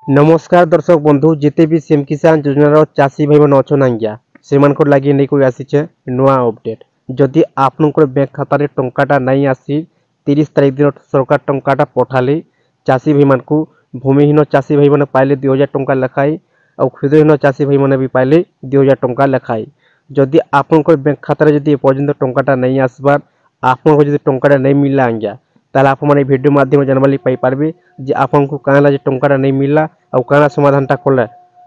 नमस्कार दर्शक बंधु जिते भी सीएम किसान योजनार चाषी भाई मैंने अच्छन आज्ञा से लगे नहीं कोई आसीचे नुआ अपडेट जदि आपनकर बैंक खाता रे टंकाटा नहीं आसी 30 तारीख दिन सरकार टंकाटा पठाले चाषी भाई मानकु भूमिहीन चाषी भाई मैंने पाइले 2000 टंका लेखाई और क्षुद्रहीन चाषी भाई मैंने भी पाइले 2000 टंका लेखाई जदि आपनकर बैंक खाता रे जदि पर्यंत टंकाटा नहीं आसबार आपनको जदि टंकाटा नहीं मिलला आज्ञा ताला आप मैंने वीडियो माध्यम जानवाली पाई पारबे जे आपको काना जे टंकाटा नहीं मिलला और काना समाधानटा कले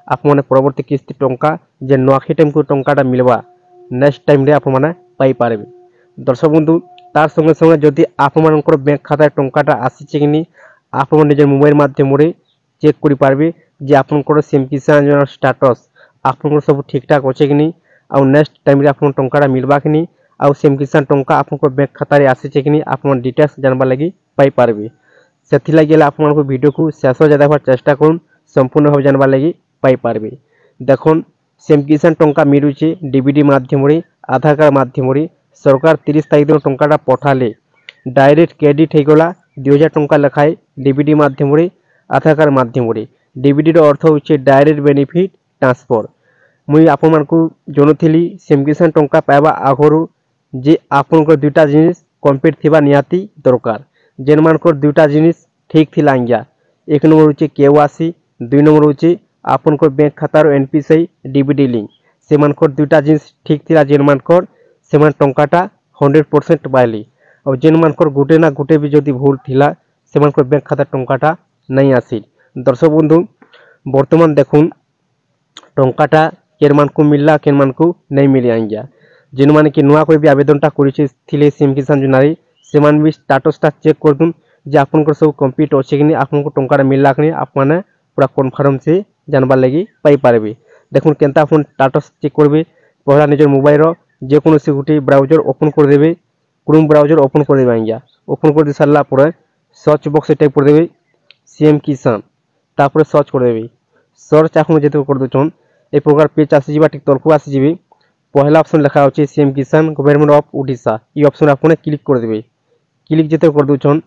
आप मैंने परवर्ती किस्ती टंका जे नुआखी टाइम को टंकाटा मिलवा नेक्स्ट टाइम रे आप मैंने पाई पारबे दर्शक बंधु तार संगे संगे जदि आप मानकर बैंक खाता टंकाटा आसीचे कि नहीं आप निज मोबाइल माध्यम रे चेक करि पारबे जे आपनकर सीएम किसान योजना स्टेटस आपनकर सब ठीक ठाक अच्छे कि नहीं और नेक्स्ट टाइम रे आपन टंकाटा मिलवा कि नहीं और सीएम किसान टंका आपनकर बैंक खाता रे आसीचे कि नहीं आप डिटेल्स जानबा लगी पाई पारबे से लगे आप वीडियो को शेष देखा चेष्टा कर संपूर्ण भाव जानवा लगी पाई पारबे देखुन सीएम किसान टंका मिलुचे डीबीडी माध्यम आधार कार्ड माध्यम सरकार 30 तारीख दिन टंकाटा पठाले डायरेक्ट क्रेडिट हो गला 2000 टंका लेखाए डीबीडी माध्यम आधार कार्ड माध्यम डीबीडी अर्थ होचे डायरेक्ट बेनिफिट ट्रांसफर मुई आपण मानकु जनोथिली सीएम किसान टंका पाइबा आगरु जे आपनकर दुटा जिनिस कंप्लीट थिबा निहाती दरकार जेन मानकर दुटा जिनिस ठीक थिला आज्ञा एक नंबर होचे केवासी 2 नंबर होचे आपनकर बैंक खातार एनपीसीआई डीबीडी लिंक से मानकर दुटा जिनिस ठीक थिला जेन मानकर से मान टंकाटा 100% पाइली और जेन मानकर गुटे ना गुटे भी जदि भूल थिला से मानकर बैंक खाता टंकाटा नहीं आसी दर्शक बंधु वर्तमान देखुन टंकाटा केन मानकु मिलला केन मानकु नहीं मिली आज्ञा जेन माने कि नुआ कोई भी आवेदनटा करिसे थिले सीएम किसान योजनारे से मान भी स्टेटसटा चेक कर दून जे आपनकर सब कंप्लीट अच्छे कि नहीं आपनको टंका मिलला कि नहीं आप माने पूरा कन्फर्म से जानबार लगी पाई पारबे देखुन केनता आपन स्टेटस चेक करबे पहला निजर मोबाइल रो जे कोनो से गुटी ब्राउजर ओपन कर देबे क्रोम ब्राउजर ओपन कर देबे आज्ञा ओपन कर दे सारला परे सर्च बॉक्स टाइप कर देबे सीएम किसान तापर सर्च कर देबे सर्च आपन जेते कर दोचन ए प्रकार पेज आसी जिबा ठीक तलकु आसी जिबे पहला ऑप्शन लिखा होचे सीएम किसान government of Odisha E option आपन क्लिक कर देबे क्लिक जेते कर दोचन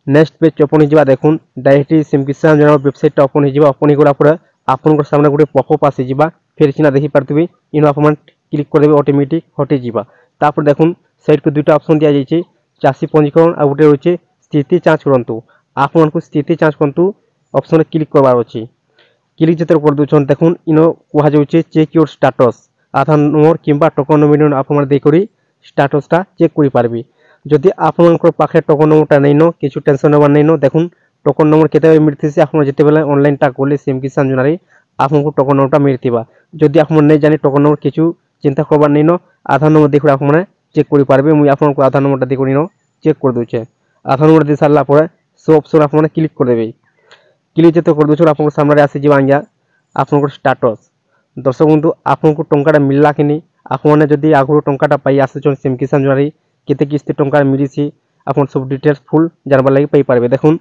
नेक्स्ट पेज ओपन हो देखुन डायरेक्टली सीएम किसान योजना वेबसाइट ओपन हो गला पर आपन सामने गोटे पॉपअप आसी जिबा फिर चिन्ह देखि पारतबे इनो आपन क्लिक कर देबे ऑटोमेटिक हटे जिबा तापर देखुन साइड को दुटा ऑप्शन दिया जाइए चाषी पंजीकरण और गोटे रोचे स्थिति जांच करंतु आपन को स्थिति जांच करंतु ऑप्शन क्लिक करबार अछि क्लिक जेते कर दोछन देखुन इनो कहा जाउचे check your status Aadhaar number किंबा टोकन नंबर आपन देखि स्टेटसटा चेक करि पारबे जदि आपनकर पाखे टोकन नंबरटा नहीं नो किछु टेंशन नंबर नहीं नो देखुन टोकन नंबर केते मिलथिसे आपन जेते बेला ऑनलाइन टा कोले सीएम किसान योजना रे आपनको टोकन नंबरटा मिलथिबा जदि आपन नहीं जानि टोकन नंबर किछु चिंता करबार नहीं नो आधार नंबर देखि आपन चेक करि पारबे मुई आपनको आधार नंबरटा देखि नो चेक कर दोचे आधार नंबर दे सारला परे सो ऑप्शन आपन क्लिक कर देबे क्लिक जेते कर दोछो आपन सामने आसी जिबा आज्ञा आपनकर स्टेटस दर्शक बंधु आपनको टंकाटा मिलला कि नहीं आपने जदि आगु टंकाटा पाई आसुछन सीएम किसान योजना रे केते किस्ती टंका मिली आपन सब डिटेल्स फुल जानबार लगी पाई पारबे देखुन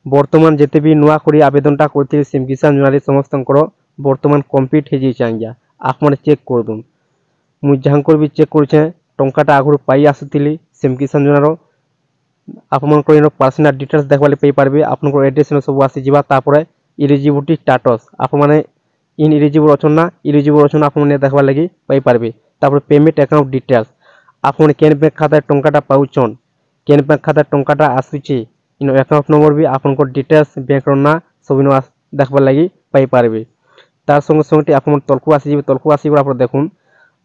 वर्तमान जेते भी नुआ करी आवेदनटा करथिले सीएम किसान योजना रे समस्तंकर वर्तमान कंप्लीट हे जाइछे आज्ञा आपन चेक कर दुन मु जहांकर भी चेक करछे टंकाटा आगु पाई आसुथिले सीएम किसान योजना रो आपनकर इनो पर्सनल डिटेल्स देखबाले पाई पारबे आपनकर एड्रेस न सब आसी जिबा तापरे एलिजिबिलिटी स्टेटस आप माने इन एलिजिबल अछन ना एलिजिबल अछन आपन देखबार लगी पाई पारबे तापर पेमेंट अकाउंट डिटेल्स आपन केन बैंक खाता टंकाटा पाउछन केन बैंक खाता टंकाटा आसुची इन अकाउंट नंबर भी आपनकर डिटेल्स बैंक रो ना सब इन देखबार लगी पाई पारबे तार संग संगति आपन तलकु आसी गला पर देखुन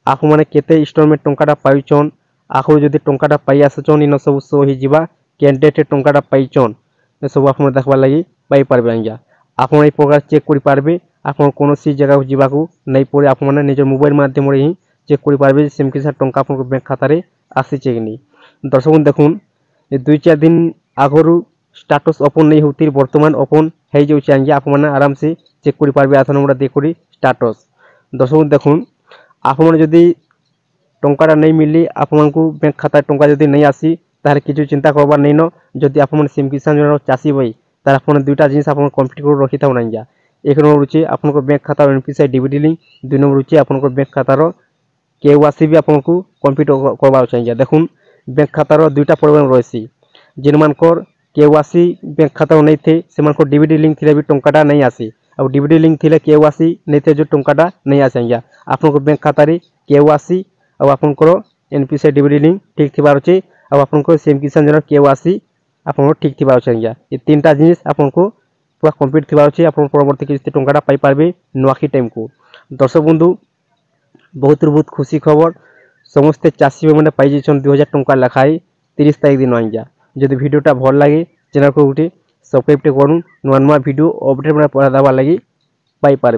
आप माने केते इंस्टॉलमेंट टंकाटा पाइछन आखो जदि टंकाटा पाई आसुछन इन सब सो हि जिबा कैंडिडेट टंकाटा पाइछन ए सब आपन देखबार लगी पाई पारबे आज्ञा आपन ए प्रकार चेक करि पारबे आपन कोनोसी जगह को जिबाकू नहीं पड़े आप माने निज मोबाइल माध्यम रे ही चेक करि पारबे सीएम किसान टंका आपन बैंक खाता रे आसीचे कि नहीं दर्शक देखुन ए 2-4 दिन आगरु स्टेटस ओपन नहीं होती वर्तमान ओपन हे जाउछि आज्ञा आप माने आराम से चेक करि पारबे आधार नंबर देखि स्टेटस दर्शक देखुन आप माने जदि टंकाटा नहीं मिली आपन को बैंक खाता टंका जदि नहीं आसी तार किछु चिंता करबार नहीं न जदि आप माने सीएम किसान योजना चासी भाई तार आपन दुटा जिनिस आपन कंप्लीट कर रखि थाउ आज्ञा एक नंबर रुचि आपन बैंक खाता एनपीसीआई डीबीडी लिंक 2 नंबर रुचि आपन बैंक खातार केवासी भी आपको कंप्लीट करबार चाहिए देखुन बैंक खातार दुईटा प्रॉब्लम रही जिन मानकर केवासी बैंक खाता नहीं थे से डीबीडी लिंक थी भी टंकाटा नहीं आसी और डीबीडी लिंक थी केवासी नहीं थे जो टंकाटा नहीं आसे आज्ञा आपन बैंक खाता केवासी और आपंकर एनपीसीआई डीबीडी लिंक ठीक थी अच्छे और आपंकर सीएम किसान योजना केवासी आप ठीक थी अच्छे आज्ञा ये तीन जिन आपन को पूरा कम्प्लीट थी अच्छे आप परवर्ती किस्ती टंकाटा पाइपर नुआखी टाइम को दर्शक बंधु बहुत खुशी खबर समस्ते चाषी भाई मैंने पाई 2000 टंका लेखाई 30 तारीख दिन आज्ञा जदि भिडियोटा भल लगे चैनल को गोटे सब्सक्राइब करूँ नुआ नुआ भिडियो अपडेट मैंने पढ़ा देवा लगी पाइपर।